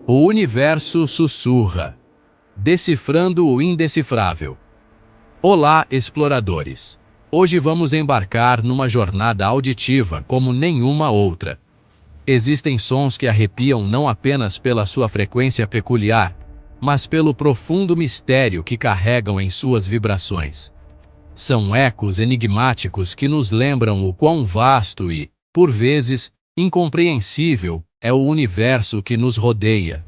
O universo sussurra, decifrando o indecifrável. Olá, exploradores! Hoje vamos embarcar numa jornada auditiva como nenhuma outra. Existem sons que arrepiam não apenas pela sua frequência peculiar, mas pelo profundo mistério que carregam em suas vibrações. São ecos enigmáticos que nos lembram o quão vasto e, por vezes, incompreensível é o universo que nos rodeia.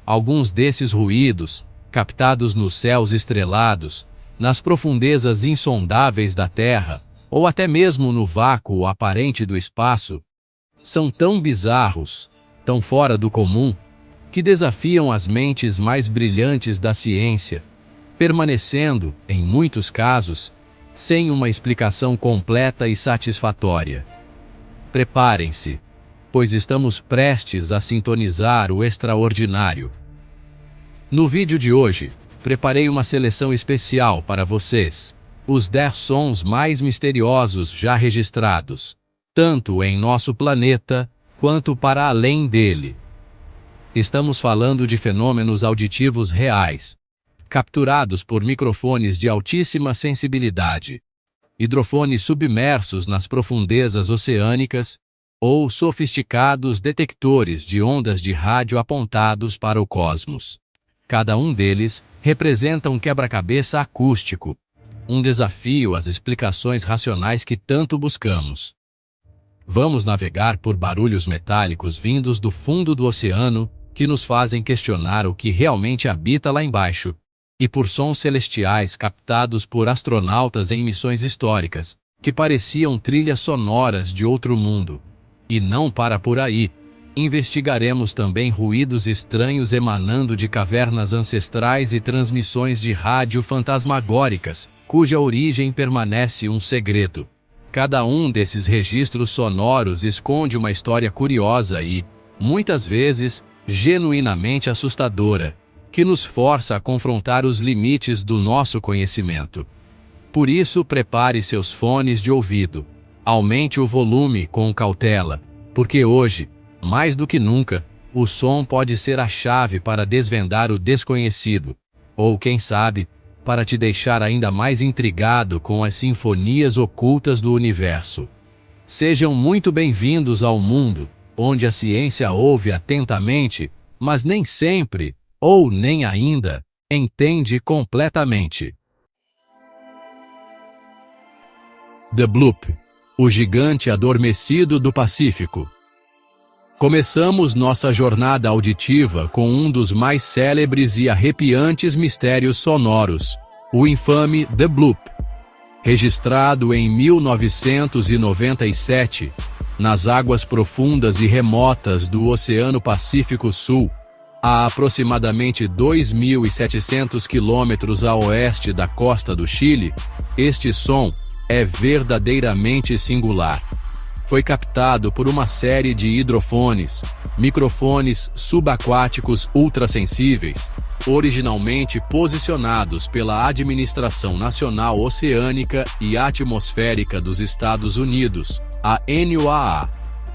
Alguns desses ruídos, captados nos céus estrelados, nas profundezas insondáveis da Terra, ou até mesmo no vácuo aparente do espaço, são tão bizarros, tão fora do comum, que desafiam as mentes mais brilhantes da ciência, permanecendo, em muitos casos, sem uma explicação completa e satisfatória. Preparem-se, pois estamos prestes a sintonizar o extraordinário. No vídeo de hoje, preparei uma seleção especial para vocês, os 10 sons mais misteriosos já registrados, tanto em nosso planeta, quanto para além dele. Estamos falando de fenômenos auditivos reais, capturados por microfones de altíssima sensibilidade, hidrofones submersos nas profundezas oceânicas ou sofisticados detectores de ondas de rádio apontados para o cosmos. Cada um deles representa um quebra-cabeça acústico, um desafio às explicações racionais que tanto buscamos. Vamos navegar por barulhos metálicos vindos do fundo do oceano que nos fazem questionar o que realmente habita lá embaixo, e por sons celestiais captados por astronautas em missões históricas, que pareciam trilhas sonoras de outro mundo. E não para por aí. Investigaremos também ruídos estranhos emanando de cavernas ancestrais e transmissões de rádio fantasmagóricas, cuja origem permanece um segredo. Cada um desses registros sonoros esconde uma história curiosa e, muitas vezes, genuinamente assustadora, que nos força a confrontar os limites do nosso conhecimento. Por isso, prepare seus fones de ouvido, aumente o volume com cautela, porque hoje, mais do que nunca, o som pode ser a chave para desvendar o desconhecido, ou quem sabe, para te deixar ainda mais intrigado com as sinfonias ocultas do universo. Sejam muito bem-vindos ao mundo, onde a ciência ouve atentamente, mas nem sempre, ou nem ainda, entende completamente. The Bloop, o gigante adormecido do Pacífico. Começamos nossa jornada auditiva com um dos mais célebres e arrepiantes mistérios sonoros, o infame The Bloop. Registrado em 1997, nas águas profundas e remotas do Oceano Pacífico Sul, a aproximadamente 2.700 quilômetros a oeste da costa do Chile, este som é verdadeiramente singular. Foi captado por uma série de hidrofones, microfones subaquáticos ultrassensíveis, originalmente posicionados pela Administração Nacional Oceânica e Atmosférica dos Estados Unidos, a NOAA,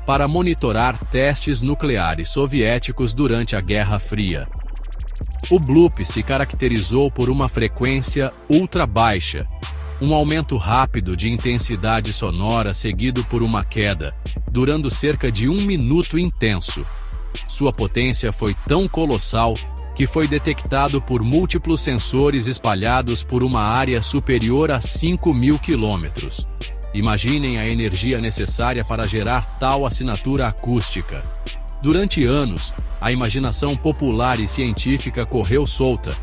para monitorar testes nucleares soviéticos durante a Guerra Fria. O bloop se caracterizou por uma frequência ultra baixa, um aumento rápido de intensidade sonora seguido por uma queda, durando cerca de 1 minuto intenso. Sua potência foi tão colossal que foi detectado por múltiplos sensores espalhados por uma área superior a 5.000 quilômetros. Imaginem a energia necessária para gerar tal assinatura acústica. Durante anos, a imaginação popular e científica correu solta.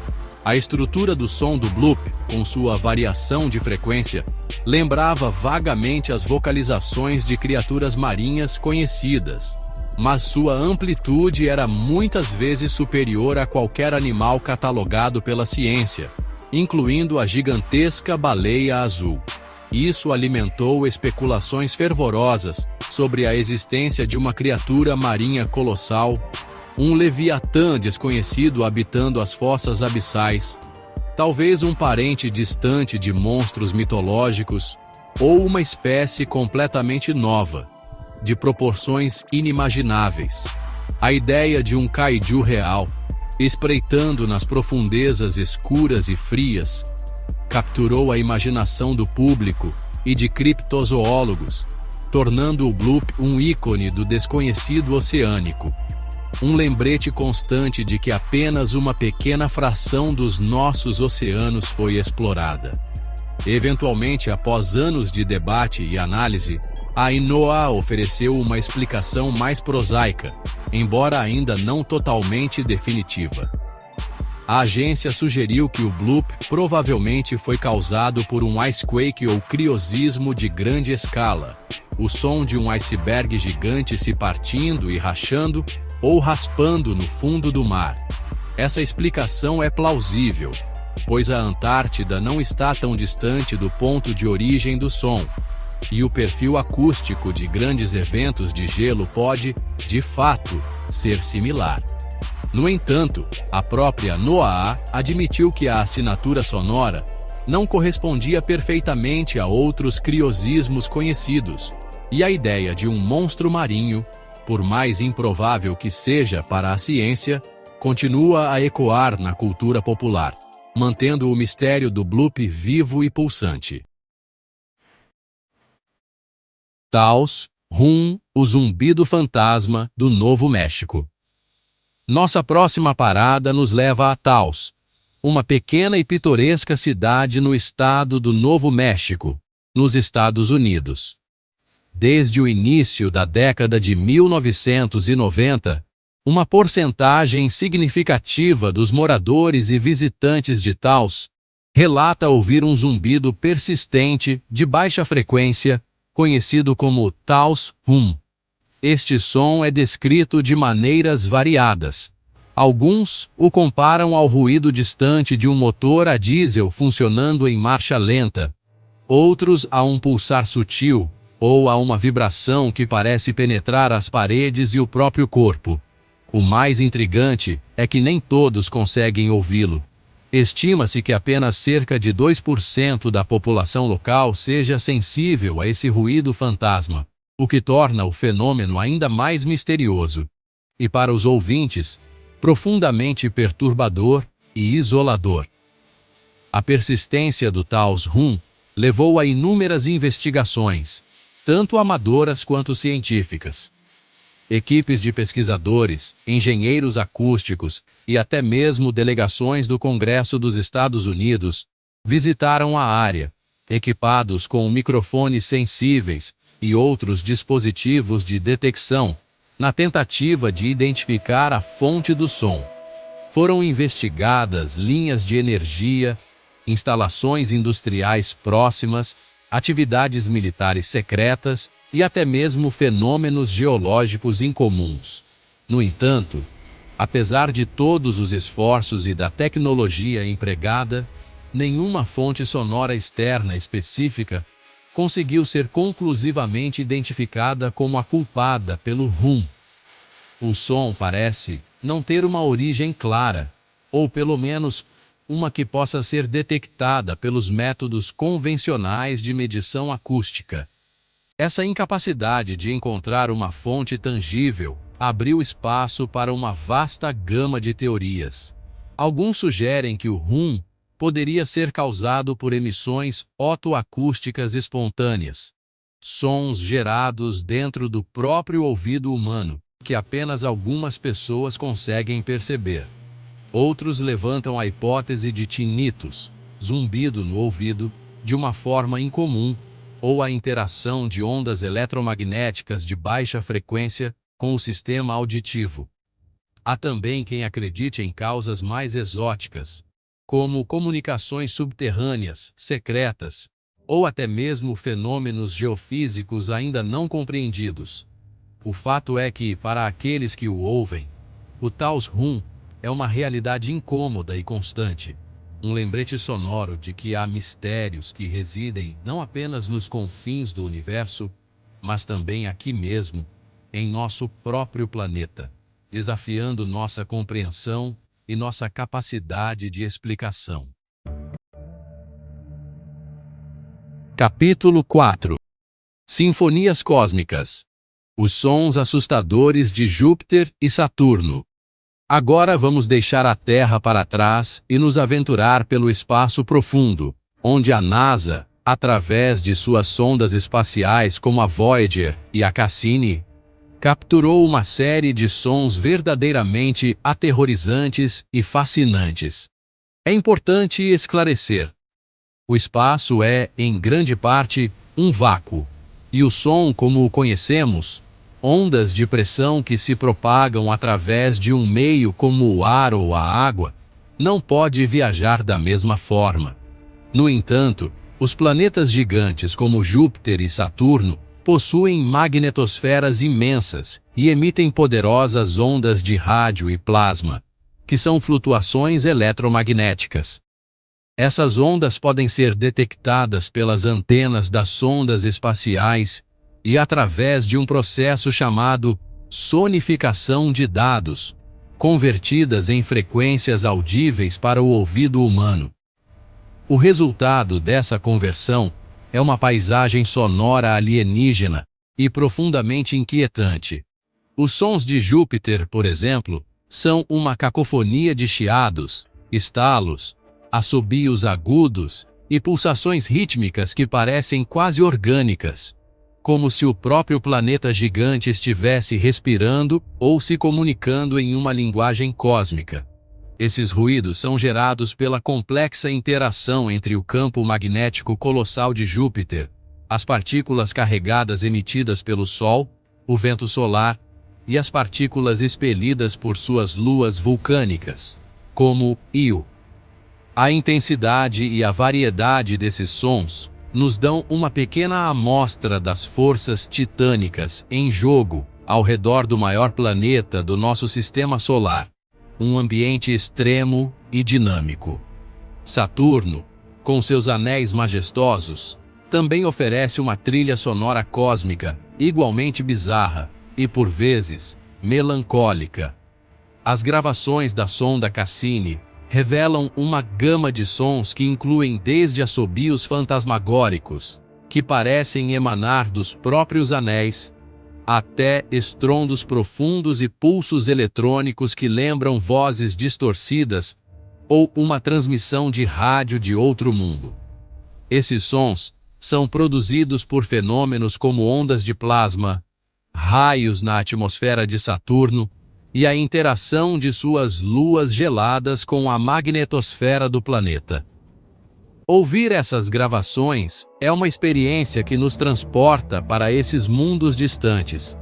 A estrutura do som do bloop, com sua variação de frequência, lembrava vagamente as vocalizações de criaturas marinhas conhecidas, mas sua amplitude era muitas vezes superior a qualquer animal catalogado pela ciência, incluindo a gigantesca baleia azul. Isso alimentou especulações fervorosas sobre a existência de uma criatura marinha colossal, um leviatã desconhecido habitando as fossas abissais, talvez um parente distante de monstros mitológicos, ou uma espécie completamente nova, de proporções inimagináveis. A ideia de um kaiju real, espreitando nas profundezas escuras e frias, capturou a imaginação do público e de criptozoólogos, tornando o bloop um ícone do desconhecido oceânico. Um lembrete constante de que apenas uma pequena fração dos nossos oceanos foi explorada. Eventualmente, após anos de debate e análise, a NOAA ofereceu uma explicação mais prosaica, embora ainda não totalmente definitiva. A agência sugeriu que o bloop provavelmente foi causado por um icequake ou criosismo de grande escala, o som de um iceberg gigante se partindo e rachando ou raspando no fundo do mar. Essa explicação é plausível, pois a Antártida não está tão distante do ponto de origem do som, e o perfil acústico de grandes eventos de gelo pode, de fato, ser similar. No entanto, a própria NOAA admitiu que a assinatura sonora não correspondia perfeitamente a outros criosismos conhecidos, e a ideia de um monstro marinho, por mais improvável que seja para a ciência, continua a ecoar na cultura popular, mantendo o mistério do bloop vivo e pulsante. Taos, Rum, o zumbido fantasma do Novo México. Nossa próxima parada nos leva a Taos, uma pequena e pitoresca cidade no estado do Novo México, nos Estados Unidos. Desde o início da década de 1990, uma porcentagem significativa dos moradores e visitantes de Taos relata ouvir um zumbido persistente de baixa frequência, conhecido como Taos Hum. Este som é descrito de maneiras variadas. Alguns o comparam ao ruído distante de um motor a diesel funcionando em marcha lenta, outros a um pulsar sutil, ou a uma vibração que parece penetrar as paredes e o próprio corpo. O mais intrigante é que nem todos conseguem ouvi-lo. Estima-se que apenas cerca de 2% da população local seja sensível a esse ruído fantasma, o que torna o fenômeno ainda mais misterioso. E para os ouvintes, profundamente perturbador e isolador. A persistência do Taos Rum levou a inúmeras investigações, tanto amadoras quanto científicas. Equipes de pesquisadores, engenheiros acústicos e até mesmo delegações do Congresso dos Estados Unidos visitaram a área, equipados com microfones sensíveis e outros dispositivos de detecção, na tentativa de identificar a fonte do som. Foram investigadas linhas de energia, instalações industriais próximas, atividades militares secretas e até mesmo fenômenos geológicos incomuns. No entanto, apesar de todos os esforços e da tecnologia empregada, nenhuma fonte sonora externa específica conseguiu ser conclusivamente identificada como a culpada pelo rum. O som parece não ter uma origem clara, ou pelo menos uma que possa ser detectada pelos métodos convencionais de medição acústica. Essa incapacidade de encontrar uma fonte tangível abriu espaço para uma vasta gama de teorias. Alguns sugerem que o rum poderia ser causado por emissões otoacústicas espontâneas, sons gerados dentro do próprio ouvido humano, que apenas algumas pessoas conseguem perceber. Outros levantam a hipótese de tinnitus, zumbido no ouvido, de uma forma incomum, ou a interação de ondas eletromagnéticas de baixa frequência com o sistema auditivo. Há também quem acredite em causas mais exóticas, como comunicações subterrâneas, secretas, ou até mesmo fenômenos geofísicos ainda não compreendidos. O fato é que, para aqueles que o ouvem, o Taos Rum é uma realidade incômoda e constante, um lembrete sonoro de que há mistérios que residem não apenas nos confins do universo, mas também aqui mesmo, em nosso próprio planeta, desafiando nossa compreensão e nossa capacidade de explicação. Capítulo 4. Sinfonias cósmicas. Os sons assustadores de Júpiter e Saturno. Agora vamos deixar a Terra para trás e nos aventurar pelo espaço profundo, onde a NASA, através de suas sondas espaciais como a Voyager e a Cassini, capturou uma série de sons verdadeiramente aterrorizantes e fascinantes. É importante esclarecer: o espaço é, em grande parte, um vácuo, e o som, como o conhecemos, ondas de pressão que se propagam através de um meio como o ar ou a água, não pode viajar da mesma forma. No entanto, os planetas gigantes como Júpiter e Saturno possuem magnetosferas imensas e emitem poderosas ondas de rádio e plasma, que são flutuações eletromagnéticas. Essas ondas podem ser detectadas pelas antenas das sondas espaciais e através de um processo chamado sonificação de dados, convertidas em frequências audíveis para o ouvido humano. O resultado dessa conversão é uma paisagem sonora alienígena e profundamente inquietante. Os sons de Júpiter, por exemplo, são uma cacofonia de chiados, estalos, assobios agudos e pulsações rítmicas que parecem quase orgânicas, como se o próprio planeta gigante estivesse respirando ou se comunicando em uma linguagem cósmica. Esses ruídos são gerados pela complexa interação entre o campo magnético colossal de Júpiter, as partículas carregadas emitidas pelo Sol, o vento solar e as partículas expelidas por suas luas vulcânicas, como Io. A intensidade e a variedade desses sons nos dão uma pequena amostra das forças titânicas em jogo ao redor do maior planeta do nosso sistema solar, um ambiente extremo e dinâmico. Saturno, com seus anéis majestosos, também oferece uma trilha sonora cósmica igualmente bizarra e, por vezes, melancólica. As gravações da sonda Cassini revelam uma gama de sons que incluem desde assobios fantasmagóricos, que parecem emanar dos próprios anéis, até estrondos profundos e pulsos eletrônicos que lembram vozes distorcidas ou uma transmissão de rádio de outro mundo. Esses sons são produzidos por fenômenos como ondas de plasma, raios na atmosfera de Saturno e a interação de suas luas geladas com a magnetosfera do planeta. Ouvir essas gravações é uma experiência que nos transporta para esses mundos distantes,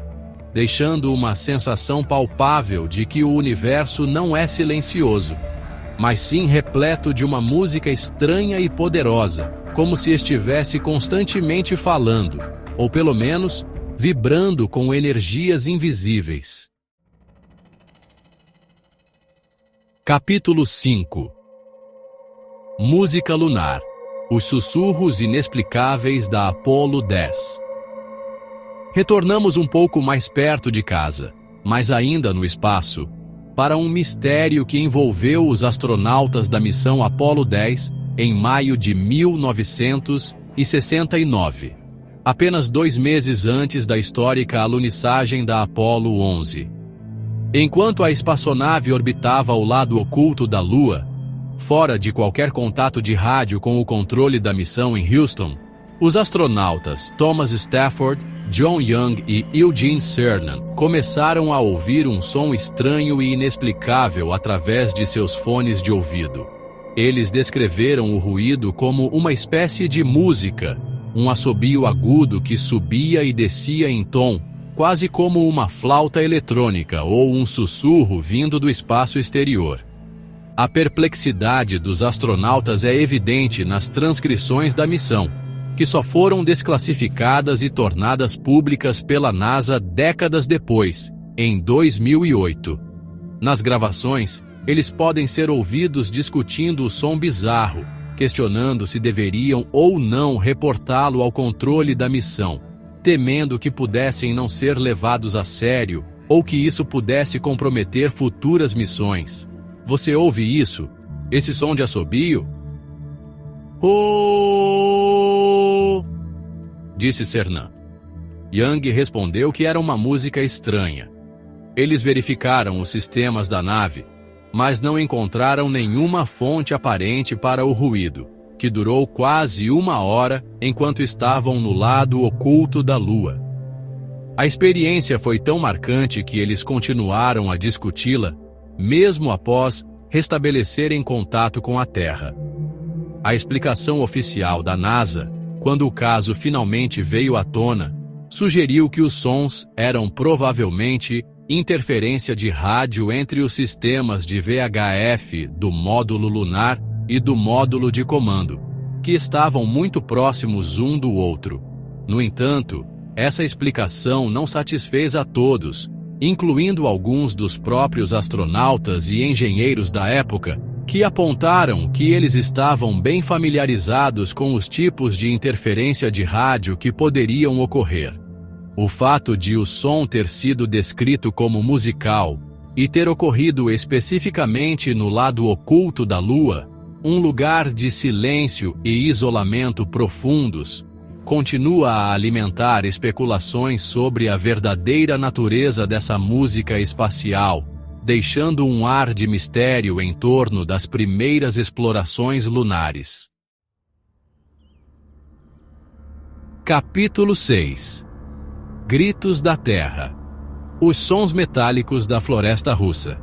deixando uma sensação palpável de que o universo não é silencioso, mas sim repleto de uma música estranha e poderosa, como se estivesse constantemente falando, ou pelo menos, vibrando com energias invisíveis. Capítulo 5. Música lunar. Os sussurros inexplicáveis da Apollo 10. Retornamos um pouco mais perto de casa, mas ainda no espaço, para um mistério que envolveu os astronautas da missão Apollo 10 em maio de 1969, apenas 2 meses antes da histórica alunissagem da Apollo 11. Enquanto a espaçonave orbitava ao lado oculto da Lua, fora de qualquer contato de rádio com o controle da missão em Houston, os astronautas Thomas Stafford, John Young e Eugene Cernan começaram a ouvir um som estranho e inexplicável através de seus fones de ouvido. Eles descreveram o ruído como uma espécie de música, um assobio agudo que subia e descia em tom, quase como uma flauta eletrônica ou um sussurro vindo do espaço exterior. A perplexidade dos astronautas é evidente nas transcrições da missão, que só foram desclassificadas e tornadas públicas pela NASA décadas depois, em 2008. Nas gravações, eles podem ser ouvidos discutindo o som bizarro, questionando se deveriam ou não reportá-lo ao controle da missão, temendo que pudessem não ser levados a sério ou que isso pudesse comprometer futuras missões. Você ouve isso? Esse som de assobio? Oh! Disse Cernan. Yang respondeu que era uma música estranha. Eles verificaram os sistemas da nave, mas não encontraram nenhuma fonte aparente para o ruído, que durou quase 1 hora enquanto estavam no lado oculto da Lua. A experiência foi tão marcante que eles continuaram a discuti-la, mesmo após restabelecerem contato com a Terra. A explicação oficial da NASA, quando o caso finalmente veio à tona, sugeriu que os sons eram provavelmente interferência de rádio entre os sistemas de VHF do módulo lunar e do módulo de comando, que estavam muito próximos um do outro. No entanto, essa explicação não satisfez a todos, incluindo alguns dos próprios astronautas e engenheiros da época, que apontaram que eles estavam bem familiarizados com os tipos de interferência de rádio que poderiam ocorrer. O fato de o som ter sido descrito como musical e ter ocorrido especificamente no lado oculto da Lua, um lugar de silêncio e isolamento profundos, continua a alimentar especulações sobre a verdadeira natureza dessa música espacial, deixando um ar de mistério em torno das primeiras explorações lunares. Capítulo 6. Gritos da Terra. Os sons metálicos da floresta russa.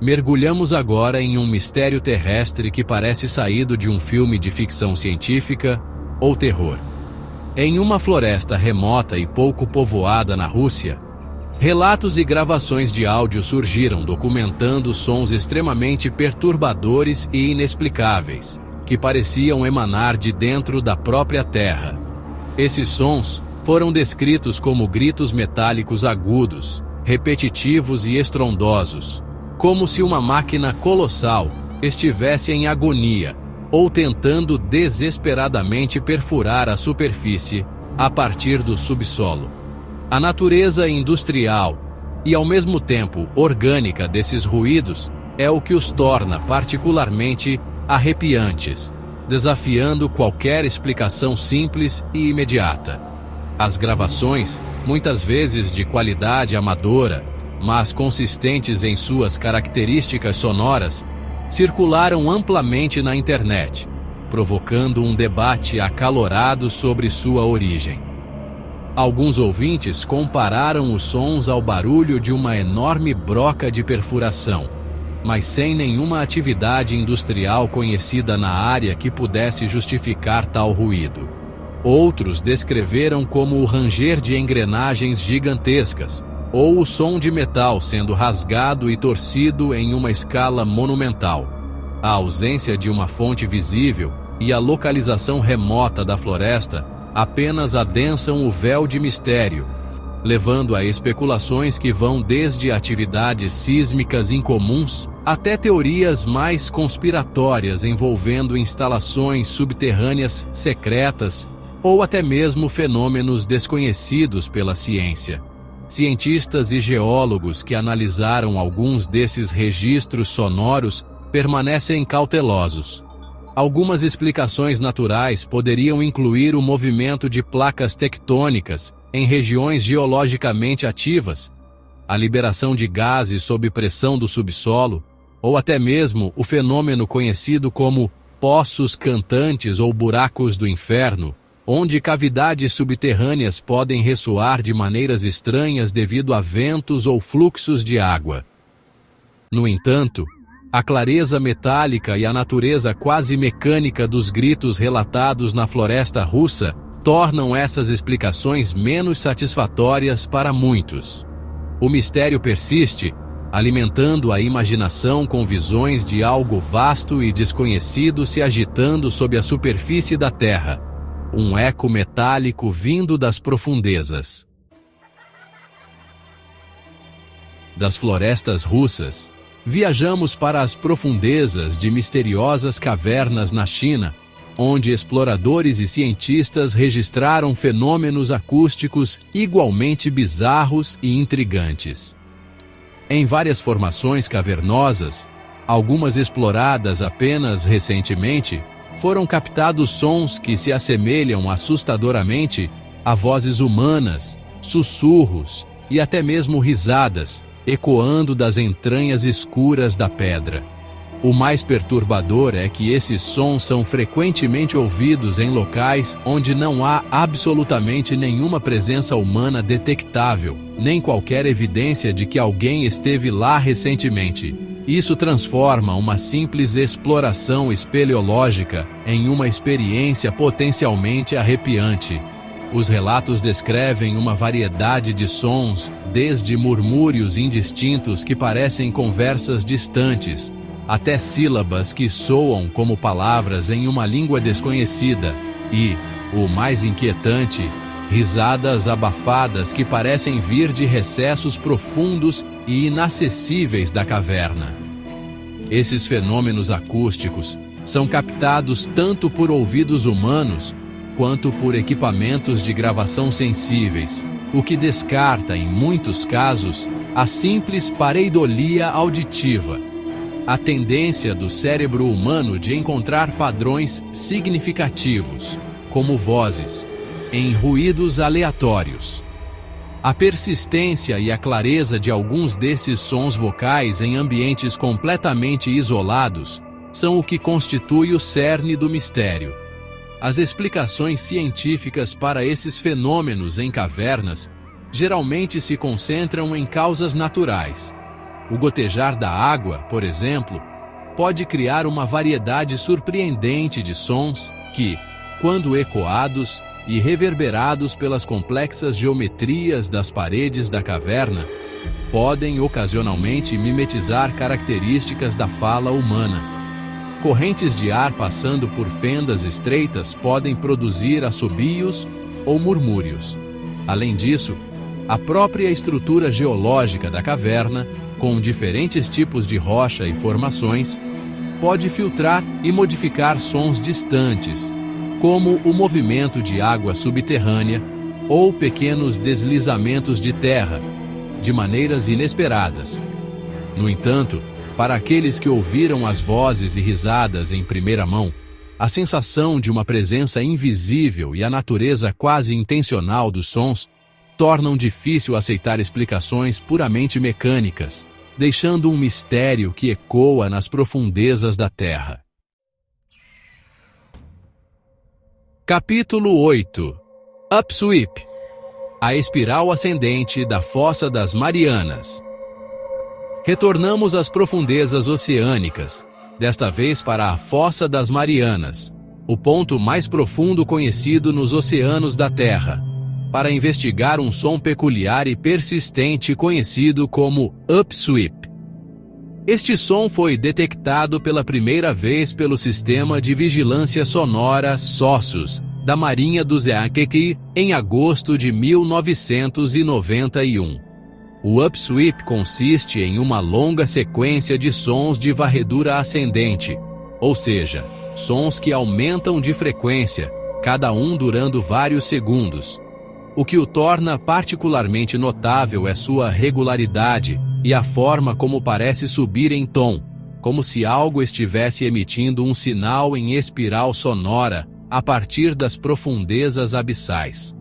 Mergulhamos agora em um mistério terrestre que parece saído de um filme de ficção científica ou terror. Em uma floresta remota e pouco povoada na Rússia, relatos e gravações de áudio surgiram documentando sons extremamente perturbadores e inexplicáveis, que pareciam emanar de dentro da própria Terra. Esses sons foram descritos como gritos metálicos agudos, repetitivos e estrondosos, como se uma máquina colossal estivesse em agonia ou tentando desesperadamente perfurar a superfície a partir do subsolo. A natureza industrial e, ao mesmo tempo, orgânica desses ruídos é o que os torna particularmente arrepiantes, desafiando qualquer explicação simples e imediata. As gravações, muitas vezes de qualidade amadora, mas consistentes em suas características sonoras, circularam amplamente na internet, provocando um debate acalorado sobre sua origem. Alguns ouvintes compararam os sons ao barulho de uma enorme broca de perfuração, mas sem nenhuma atividade industrial conhecida na área que pudesse justificar tal ruído. Outros descreveram como o ranger de engrenagens gigantescas, ou o som de metal sendo rasgado e torcido em uma escala monumental. A ausência de uma fonte visível e a localização remota da floresta apenas adensam o véu de mistério, levando a especulações que vão desde atividades sísmicas incomuns até teorias mais conspiratórias envolvendo instalações subterrâneas secretas ou até mesmo fenômenos desconhecidos pela ciência. Cientistas e geólogos que analisaram alguns desses registros sonoros permanecem cautelosos. Algumas explicações naturais poderiam incluir o movimento de placas tectônicas em regiões geologicamente ativas, a liberação de gases sob pressão do subsolo, ou até mesmo o fenômeno conhecido como poços cantantes ou buracos do inferno, onde cavidades subterrâneas podem ressoar de maneiras estranhas devido a ventos ou fluxos de água. No entanto, a clareza metálica e a natureza quase mecânica dos gritos relatados na floresta russa tornam essas explicações menos satisfatórias para muitos. O mistério persiste, alimentando a imaginação com visões de algo vasto e desconhecido se agitando sob a superfície da Terra, um eco metálico vindo das profundezas. Das florestas russas, viajamos para as profundezas de misteriosas cavernas na China, onde exploradores e cientistas registraram fenômenos acústicos igualmente bizarros e intrigantes. Em várias formações cavernosas, algumas exploradas apenas recentemente, foram captados sons que se assemelham assustadoramente a vozes humanas sussurros e até mesmo risadas, ecoando das entranhas escuras da pedra. O mais perturbador é que esses sons são frequentemente ouvidos em locais onde não há absolutamente nenhuma presença humana detectável, nem qualquer evidência de que alguém esteve lá recentemente. Isso transforma uma simples exploração espeleológica em uma experiência potencialmente arrepiante. Os relatos descrevem uma variedade de sons, desde murmúrios indistintos que parecem conversas distantes, até sílabas que soam como palavras em uma língua desconhecida e, o mais inquietante, risadas abafadas que parecem vir de recessos profundos e inacessíveis da caverna. Esses fenômenos acústicos são captados tanto por ouvidos humanos quanto por equipamentos de gravação sensíveis, o que descarta, em muitos casos, a simples pareidolia auditiva, a tendência do cérebro humano de encontrar padrões significativos, como vozes, em ruídos aleatórios. A persistência e a clareza de alguns desses sons vocais em ambientes completamente isolados são o que constitui o cerne do mistério. As explicações científicas para esses fenômenos em cavernas geralmente se concentram em causas naturais. O gotejar da água, por exemplo, pode criar uma variedade surpreendente de sons que, quando ecoados e reverberados pelas complexas geometrias das paredes da caverna, podem ocasionalmente mimetizar características da fala humana. Correntes de ar passando por fendas estreitas podem produzir assobios ou murmúrios. Além disso, a própria estrutura geológica da caverna, com diferentes tipos de rocha e formações, pode filtrar e modificar sons distantes, como o movimento de água subterrânea ou pequenos deslizamentos de terra, de maneiras inesperadas. No entanto, para aqueles que ouviram as vozes e risadas em primeira mão, a sensação de uma presença invisível e a natureza quase intencional dos sons tornam difícil aceitar explicações puramente mecânicas, deixando um mistério que ecoa nas profundezas da Terra. Capítulo 8. Upsweep. A espiral ascendente da Fossa das Marianas. Retornamos às profundezas oceânicas, desta vez para a Fossa das Marianas, o ponto mais profundo conhecido nos oceanos da Terra, para investigar um som peculiar e persistente conhecido como upsweep. Este som foi detectado pela primeira vez pelo Sistema de Vigilância Sonora SOSUS da Marinha dos Yankee em agosto de 1991. O upsweep consiste em uma longa sequência de sons de varredura ascendente, ou seja, sons que aumentam de frequência, cada um durando vários segundos. O que o torna particularmente notável é sua regularidade e a forma como parece subir em tom, como se algo estivesse emitindo um sinal em espiral sonora a partir das profundezas abissais.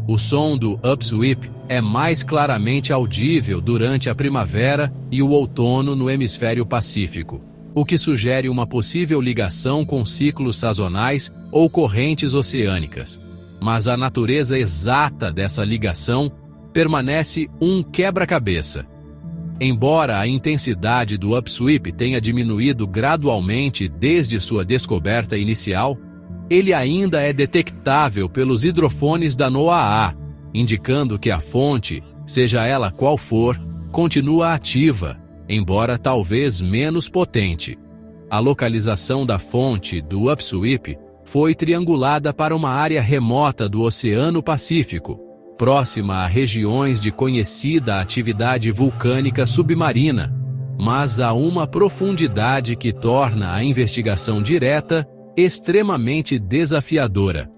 O som do upsweep é mais claramente audível durante a primavera e o outono no hemisfério pacífico, o que sugere uma possível ligação com ciclos sazonais ou correntes oceânicas. Mas a natureza exata dessa ligação permanece um quebra-cabeça. Embora a intensidade do upsweep tenha diminuído gradualmente desde sua descoberta inicial, ele ainda é detectável pelos hidrofones da NOAA, indicando que a fonte, seja ela qual for, continua ativa, embora talvez menos potente. A localização da fonte do upsweep foi triangulada para uma área remota do Oceano Pacífico, próxima a regiões de conhecida atividade vulcânica submarina, mas a uma profundidade que torna a investigação direta extremamente desafiadora.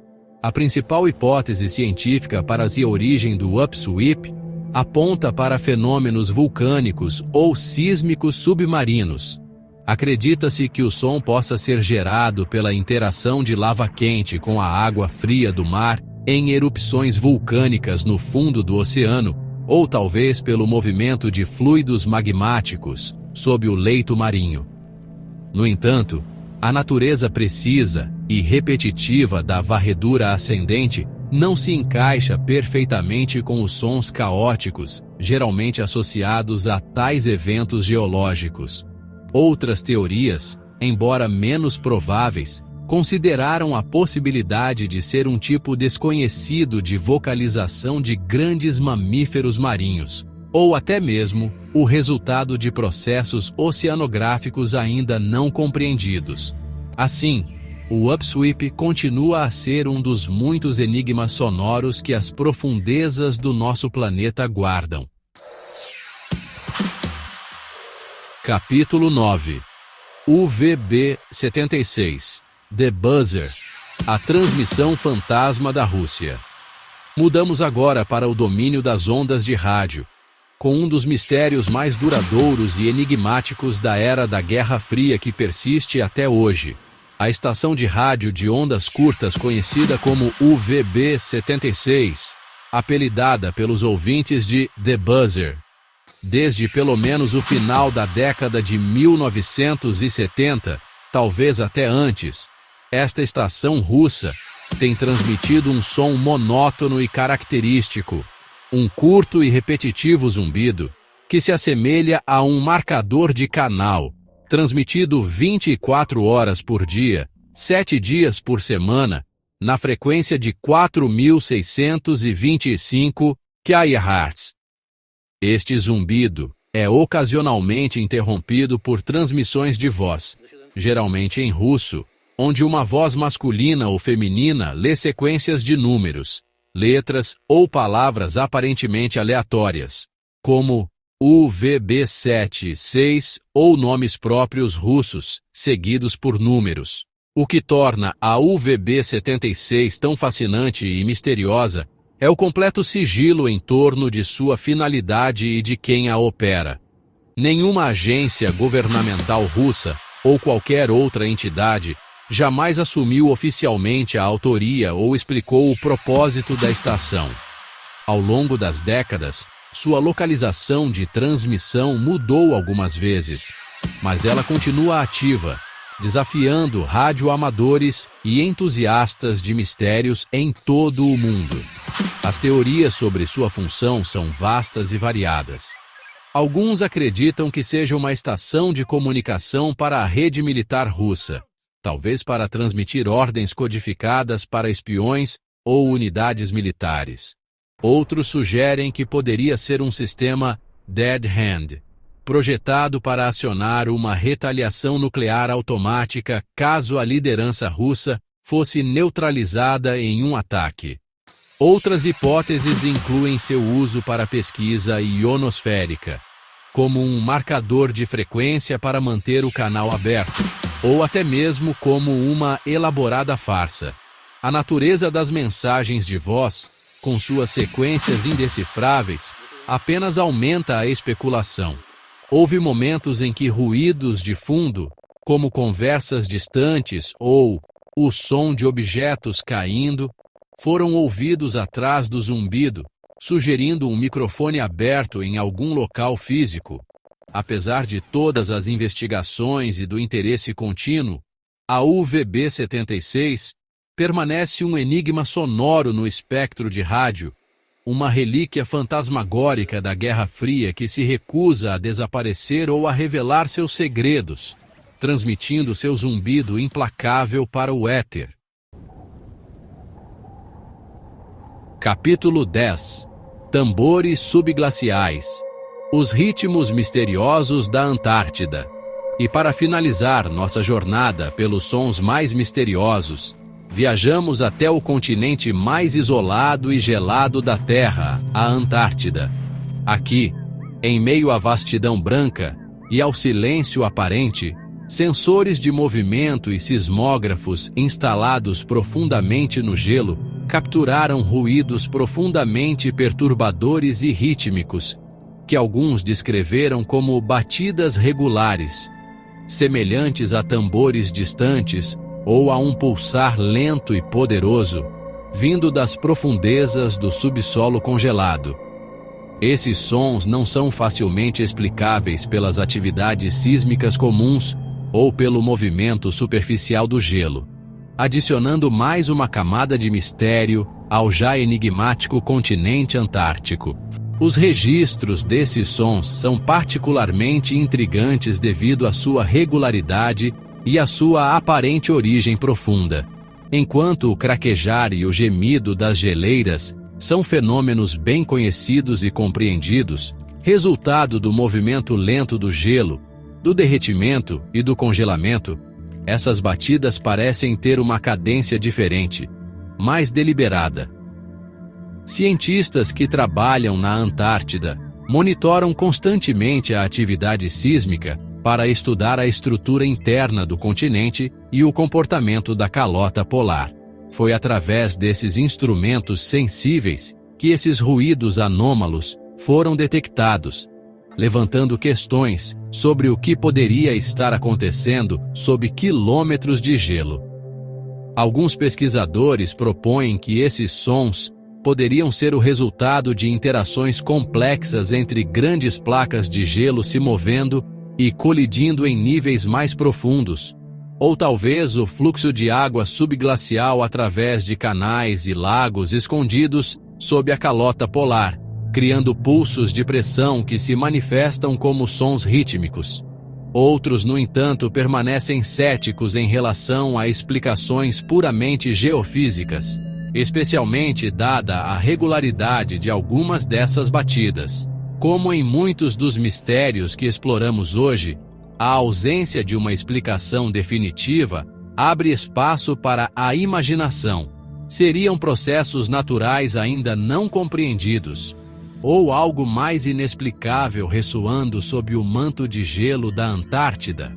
A principal hipótese científica para a origem do upsweep aponta para fenômenos vulcânicos ou sísmicos submarinos. Acredita-se que o som possa ser gerado pela interação de lava quente com a água fria do mar em erupções vulcânicas no fundo do oceano, ou talvez pelo movimento de fluidos magmáticos sob o leito marinho. No entanto, a natureza precisa e repetitiva da varredura ascendente não se encaixa perfeitamente com os sons caóticos, geralmente associados a tais eventos geológicos. Outras teorias, embora menos prováveis, consideraram a possibilidade de ser um tipo desconhecido de vocalização de grandes mamíferos marinhos, ou até mesmo o resultado de processos oceanográficos ainda não compreendidos. Assim, o upsweep continua a ser um dos muitos enigmas sonoros que as profundezas do nosso planeta guardam. Capítulo 9. UVB-76 The Buzzer, a transmissão fantasma da Rússia. Mudamos agora para o domínio das ondas de rádio, com um dos mistérios mais duradouros e enigmáticos da era da Guerra Fria que persiste até hoje. A estação de rádio de ondas curtas conhecida como UVB-76, apelidada pelos ouvintes de The Buzzer. Desde pelo menos o final da década de 1970, talvez até antes, esta estação russa tem transmitido um som monótono e característico, um curto e repetitivo zumbido que se assemelha a um marcador de canal, transmitido 24 horas por dia, 7 dias por semana, na frequência de 4.625 kHz. Este zumbido é ocasionalmente interrompido por transmissões de voz, geralmente em russo, onde uma voz masculina ou feminina lê sequências de números, letras ou palavras aparentemente aleatórias, como UVB-76 ou nomes próprios russos, seguidos por números. O que torna a UVB-76 tão fascinante e misteriosa é o completo sigilo em torno de sua finalidade e de quem a opera. Nenhuma agência governamental russa ou qualquer outra entidade jamais assumiu oficialmente a autoria ou explicou o propósito da estação. Ao longo das décadas, sua localização de transmissão mudou algumas vezes, mas ela continua ativa, desafiando radioamadores e entusiastas de mistérios em todo o mundo. As teorias sobre sua função são vastas e variadas. Alguns acreditam que seja uma estação de comunicação para a rede militar russa, talvez para transmitir ordens codificadas para espiões ou unidades militares. Outros sugerem que poderia ser um sistema Dead Hand, projetado para acionar uma retaliação nuclear automática caso a liderança russa fosse neutralizada em um ataque. Outras hipóteses incluem seu uso para pesquisa ionosférica, como um marcador de frequência para manter o canal aberto, ou até mesmo como uma elaborada farsa. A natureza das mensagens de voz, com suas sequências indecifráveis, apenas aumenta a especulação. Houve momentos em que ruídos de fundo, como conversas distantes ou o som de objetos caindo, foram ouvidos atrás do zumbido, sugerindo um microfone aberto em algum local físico. Apesar de todas as investigações e do interesse contínuo, a UVB-76 permanece um enigma sonoro no espectro de rádio, uma relíquia fantasmagórica da Guerra Fria que se recusa a desaparecer ou a revelar seus segredos, transmitindo seu zumbido implacável para o éter. Capítulo 10. Tambores subglaciais. Os ritmos misteriosos da Antártida. E para finalizar nossa jornada pelos sons mais misteriosos, viajamos até o continente mais isolado e gelado da Terra, a Antártida. Aqui, em meio à vastidão branca e ao silêncio aparente, sensores de movimento e sismógrafos instalados profundamente no gelo capturaram ruídos profundamente perturbadores e rítmicos, que alguns descreveram como batidas regulares, semelhantes a tambores distantes ou a um pulsar lento e poderoso, vindo das profundezas do subsolo congelado. Esses sons não são facilmente explicáveis pelas atividades sísmicas comuns ou pelo movimento superficial do gelo, adicionando mais uma camada de mistério ao já enigmático continente antártico. Os registros desses sons são particularmente intrigantes devido à sua regularidade e à sua aparente origem profunda. Enquanto o craquejar e o gemido das geleiras são fenômenos bem conhecidos e compreendidos, resultado do movimento lento do gelo, do derretimento e do congelamento, essas batidas parecem ter uma cadência diferente, mais deliberada. Cientistas que trabalham na Antártida monitoram constantemente a atividade sísmica para estudar a estrutura interna do continente e o comportamento da calota polar. Foi através desses instrumentos sensíveis que esses ruídos anômalos foram detectados, levantando questões sobre o que poderia estar acontecendo sob quilômetros de gelo. Alguns pesquisadores propõem que esses sons poderiam ser o resultado de interações complexas entre grandes placas de gelo se movendo e colidindo em níveis mais profundos, ou talvez o fluxo de água subglacial através de canais e lagos escondidos sob a calota polar, criando pulsos de pressão que se manifestam como sons rítmicos. Outros, no entanto, permanecem céticos em relação a explicações puramente geofísicas, especialmente dada a regularidade de algumas dessas batidas. Como em muitos dos mistérios que exploramos hoje, a ausência de uma explicação definitiva abre espaço para a imaginação. Seriam processos naturais ainda não compreendidos, ou algo mais inexplicável ressoando sob o manto de gelo da Antártida?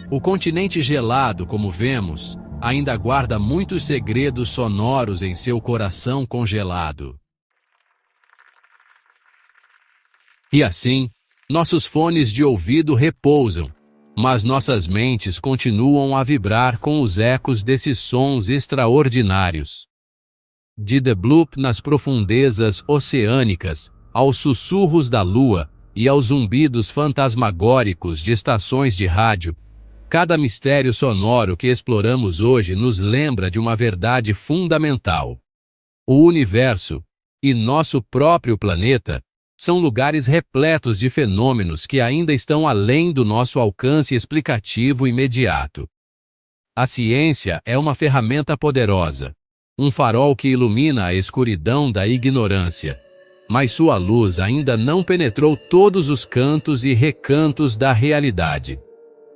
O continente gelado, como vemos, ainda guarda muitos segredos sonoros em seu coração congelado. E assim, nossos fones de ouvido repousam, mas nossas mentes continuam a vibrar com os ecos desses sons extraordinários. De The Bloop nas profundezas oceânicas, aos sussurros da lua e aos zumbidos fantasmagóricos de estações de rádio, cada mistério sonoro que exploramos hoje nos lembra de uma verdade fundamental. O universo e nosso próprio planeta são lugares repletos de fenômenos que ainda estão além do nosso alcance explicativo imediato. A ciência é uma ferramenta poderosa, um farol que ilumina a escuridão da ignorância, mas sua luz ainda não penetrou todos os cantos e recantos da realidade.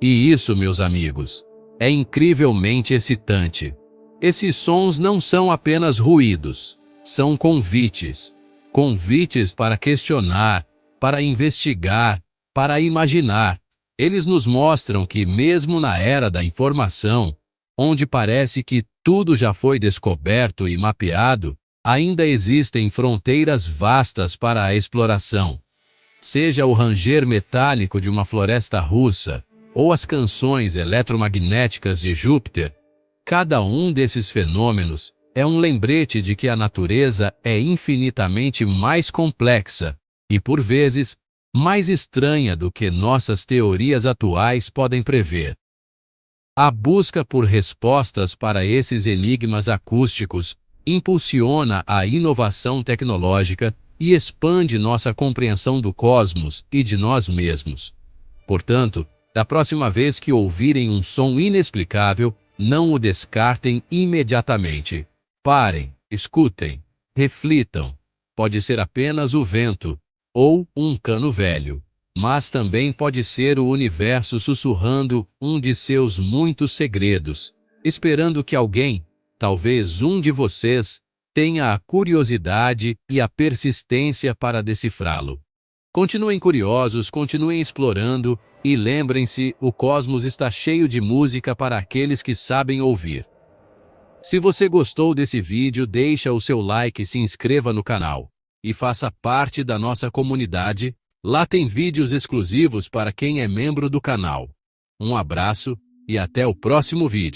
E isso, meus amigos, é incrivelmente excitante. Esses sons não são apenas ruídos, são convites. Convites para questionar, para investigar, para imaginar. Eles nos mostram que, mesmo na era da informação, onde parece que tudo já foi descoberto e mapeado, ainda existem fronteiras vastas para a exploração. Seja o ranger metálico de uma floresta russa, ou as canções eletromagnéticas de Júpiter, cada um desses fenômenos é um lembrete de que a natureza é infinitamente mais complexa e, por vezes, mais estranha do que nossas teorias atuais podem prever. A busca por respostas para esses enigmas acústicos impulsiona a inovação tecnológica e expande nossa compreensão do cosmos e de nós mesmos. Portanto, da próxima vez que ouvirem um som inexplicável, não o descartem imediatamente. Parem, escutem, reflitam. Pode ser apenas o vento, ou um cano velho, mas também pode ser o universo sussurrando um de seus muitos segredos, esperando que alguém, talvez um de vocês, tenha a curiosidade e a persistência para decifrá-lo. Continuem curiosos, continuem explorando e lembrem-se, o cosmos está cheio de música para aqueles que sabem ouvir. Se você gostou desse vídeo, deixa o seu like e se inscreva no canal. E faça parte da nossa comunidade. Lá tem vídeos exclusivos para quem é membro do canal. Um abraço e até o próximo vídeo.